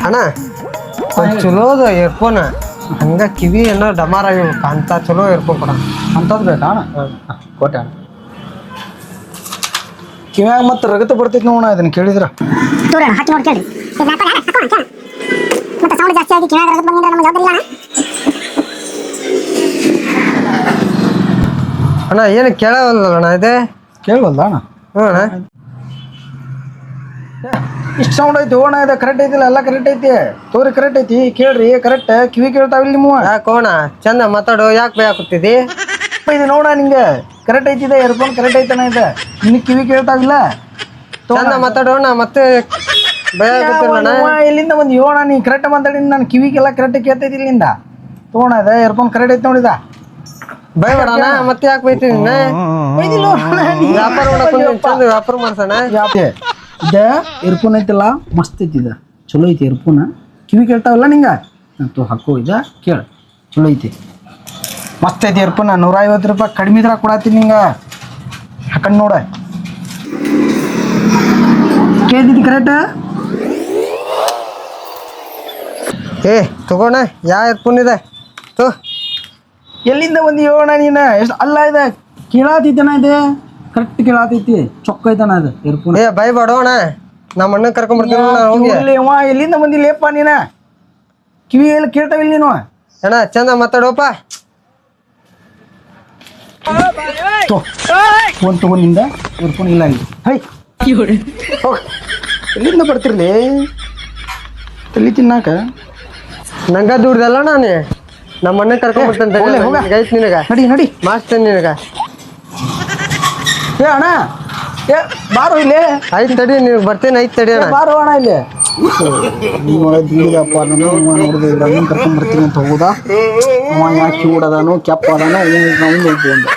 ಅಣ್ಣ ಚಲೋದು ಇಯರ್ಫೋನ್ ಹಂಗ ಕಿವಿ ಏನೋ ಡಮಾರ್ ಆಗಿರ್ಬೇಕು ಅಂತ ಚಲೋ ಇಯರ್ಫೋನ್ ಕೊಡ ಅಂತದ್ ಬೇಕಾ ಅಣ್ಣ ಕೊಟ್ಟೆ ಅಣ್ಣ ಕಿವ್ಯಾಗ ಮತ್ತೆ ರಗತ ಬರ್ತೈತಿ ನೋಡ ಇದನ್ನ ಕೇಳಿದ್ರ ಹಾಕಿ ನೋಡಿ ಕೇಳಿ ಮತ್ತೆ ಸೌಂಡ್ ಜಾಸ್ತಿ ಆಗಿ ಕಿವ್ಯಾಗ ರಗತ ಬಂದಿದ್ರೆ ನಮ್ಮ ಜವಾಬ್ದಾರಿ ಇಲ್ಲ ಅಣ್ಣ ಏನು ಕೇಳವಲ್ಲ ಅಣ್ಣ ಇದೆ ಕೇಳವಲ್ಲ ಅಣ್ಣ ಹ್ಞೂ ಅಣ್ಣ ಇಷ್ಟು ಸೌಂಡ್ ಐತಿ ಓಣ ಇದೆ ಕರೆಕ್ಟ್ ಐತಿಲ್ಲ ಎಲ್ಲ ಕರೆಕ್ಟ್ ಐತಿ ತೋರಿ ಕರೆಕ್ಟ್ ಐತಿ ಕೇಳ್ರಿ ಕರೆಕ್ಟ್ ಕಿವಿ ಕೇಳ್ತಾವಿಲ್ಲ ನಿಮ್ಮ ಯಾಕೆ ಅಣ್ಣ ಚಂದ ಮಾತಾಡು ಯಾಕೆ ಭಯ ಆಗ್ತಿದ್ದಿ ಇದು ನೋಡ ನಿಂಗೆ ಕರೆಕ್ಟ್ ಐತಿದೆ ಇಯರ್ಫೋನ್ ಕರೆಕ್ಟ್ ಐತನ ಇದೆ ನಿನಗೆ ಕಿವಿ ಕೇಳ್ತಾವಿಲ್ಲ ಚಂದ ಮಾತಾಡೋಣ ಮತ್ತೆ ಭಯ ಆಗುತ್ತಿಲ್ಲ ಇಲ್ಲಿಂದ ಒಂದು ಯೋಣ ನೀ ಕರೆಕ್ಟ್ ಮಾತಾಡಿ ನಾನು ಕಿವಿಗೆಲ್ಲ ಕರೆಕ್ಟ್ ಕೇಳ್ತೈತಿ ಇಲ್ಲಿಂದ ತಗೋಣ ಇದೆ ಇಯರ್ಫೋನ್ ಕರೆಕ್ಟ್ ಐತಿ ನೋಡಿದ ಭಯಬೇಡಣ ಮತ್ತೆ ಯಾಕೆ ಬೈತೀನಿ ವ್ಯಾಪಾರ ಚಂದ ವ್ಯಾಪಾರ ಮಾಡ್ಸೋಣ ಇದ ಇಯರ್ಫೋನ್ ಐತಿಲ್ಲ ಮಸ್ತ್ ಐತಿ ಇದ ಚಲೋ ಐತಿ ಇಯರ್ಫೋನ್ ಕಿವಿ ಕೇಳ್ತಾವಲ್ಲ ನಿಂಗೆ ತೋ ಹಾಕೋ ಇದ ಕೇಳ ಚಲೋ ಐತಿ ಮಸ್ತ್ ಐತಿ ಇಯರ್ಫೋನ್ $150 ಕಡಿಮೆ ಇದ್ರಾಗ ಕೊಡತ್ತೀನಿ ನಿಂಗೆ ಹಾಕೊಂಡು ನೋಡ ಕೇಳ್ತಿದ್ದಿ ಕರೆಕ್ಟ್ ಏ ತಗೋಣ ಯಾವ ಇಯರ್ಫೋನ್ ಇದೆ ತೋ ಎಲ್ಲಿಂದ ಬಂದು ಹೇಳೋಣ ನೀನು ಎಷ್ಟು ಅಲ್ಲ ಇದೆ ಕೇಳಾತೈತನ ಇದೆ ಕರೆಕ್ಟ್ ಕೇಳಾತೈತಿ ಚೊಕ್ಕ ಐತನ ಅದು ಇಯರ್ಫೋನ್ ಏ ಭಯಬೇಡೋಣ ನಮ್ಮ ಅಣ್ಣ ಕರ್ಕೊಂಡ್ಬರ್ತೀನಿ ಹೋಗಿ ಎಲ್ಲಿಂದ ಬಂದಿಲ್ಲಪ್ಪ ನೀನ ಕಿವಿ ಎಲ್ಲ ಕೇಳ್ತಾವಿಲ್ಲ ನೀನು ಅಣ್ಣ ಚಂದ ಮಾತಾಡೋಪ್ಪ ಫೋನ್ ತಗೊಂಡಿಂದ ಇಯರ್ಫೋನ್ ಇಲ್ಲ ಇಲ್ಲಿ ಹೈ ಎಲ್ಲಿಂದ ಬರ್ತಿರ್ಲಿ ತಲಿ ತಿನ್ನಾಕ ನಂಗ ದುಡ್ದಲ್ಲ ನಾನು ನಮ್ಮ ಅಣ್ಣ ಕರ್ಕೊಂಡ್ಬರ್ತೇನೆ ಐತ್ ನಿನಗ ನಡಿ ನಡಿ ಮಾಡ್ತೇನೆ ನಿನಗ ಏ ಅಣ್ಣ ಏ ಬಾರೋ ಇಲ್ಲಿ ಐತ್ ತಡಿ ನೀವು ಬರ್ತೇನೆ ಐತ್ ತಡಿ ಅಣ್ಣ ಬಾರೋ ಅಣ್ಣ ಇಲ್ಲಿ ದುಡಿದಪ್ಪ ನಾನು ನೋಡಿದ್ರೆ ರನ್ನಿಂಗ್ ಕರ್ಕೊಂಡ್ ಬರ್ತೀನಿ ಅಂತ ಹೋಗುದಾ ಅವ ಯಾಕೆ ಚೂಡದಾನು ಕೆಪ್ಪ ಅದಾನು ಒಂದು ಐತಿ ಒಂದು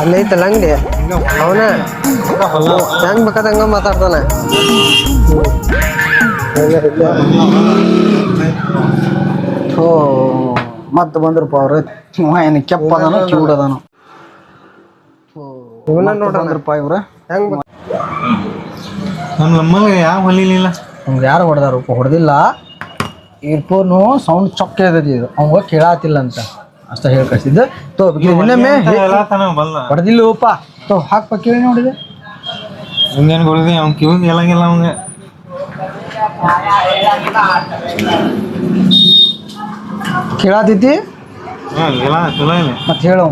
ಅಲ್ಲೈತಲ್ಲ ಅಂಗಡಿ ಅವನ ಹೆಂಗ್ ಬೇಕಾದ ಹಂಗ ಮಾತಾಡ್ತಾನ ಥೋ ಮತ್ತೆ ಬಂದ್ರಪ್ಪ ಅವ್ರ ಏನು ಕೆಪ್ಪ ಅದಾನು ಚೂಡದಾನು ಇವನ್ನ ನೋಡ್ರ ಬಂದ್ರಪ್ಪ ಇವ್ರ ಹೆಂಗ್ ನಮ್ಮಲ್ಲಿ ಯಾವ ಹೊಲಿಲಿಲ್ಲ ಅವ್ಗೆ ಯಾರು ಹೊಡೆದಾರಪ್ಪ ಹೊಡೆದಿಲ್ಲ ಇಯರ್ಫೋನು ಸೌಂಡ್ ಚೊಕ್ಕ ಇರ್ತೈತಿ ಇದು ಅವಂಗ ಕೇಳಾತಿಲ್ಲ ಅಂತ ಅಷ್ಟ ಹೇಳಿ ಕಳ್ಸಿದ್ದ ತೋ ಇನ್ನೊಮ್ಮೆ ಹೊಡೆದಿಲ್ಲಪ್ಪ ತೋ ಹಾಕ್ಪ ಕೇಳಿ ನೋಡಿದೆ ಹಿಂಗೇನು ಕೊಡಿದೆ ಅವ್ನ ಕಿವಿಗೆ ಎಲ್ಲಂಗಿಲ್ಲ ಅವಂಗ ಕೇಳಾತೈತಿ ಎಲ್ಲ ಚಲೋ ಇಲ್ಲ ಮತ್ತೆ ಹೇಳೋ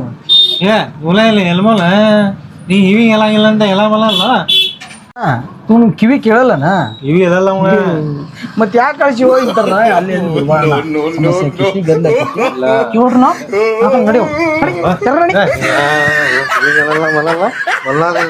ಏ ಉಲ ಇಲ್ಲ ಎಲ್ಮಲ್ಲ ನೀ ಇವಿ ಎಲ್ಲಂಗಿಲ್ಲ ಅಂತ ಎಲ್ಲ ಬಲ್ಲಲ್ಲ ತೂ ಕಿವಿ ಕೇಳಲ್ಲನ ಇವಿ ಅದಲ್ಲ ಅವಂಗ ಮತ್ತೆ ಯಾಕೆ ಕಳಿಸಿ ಹೋಗಿರ್ತಾರ ಅಲ್ಲಿ ಕೇಳ್ರಿ ನಾವು ನಡಿ ಬಲ್ಲಲ್ಲ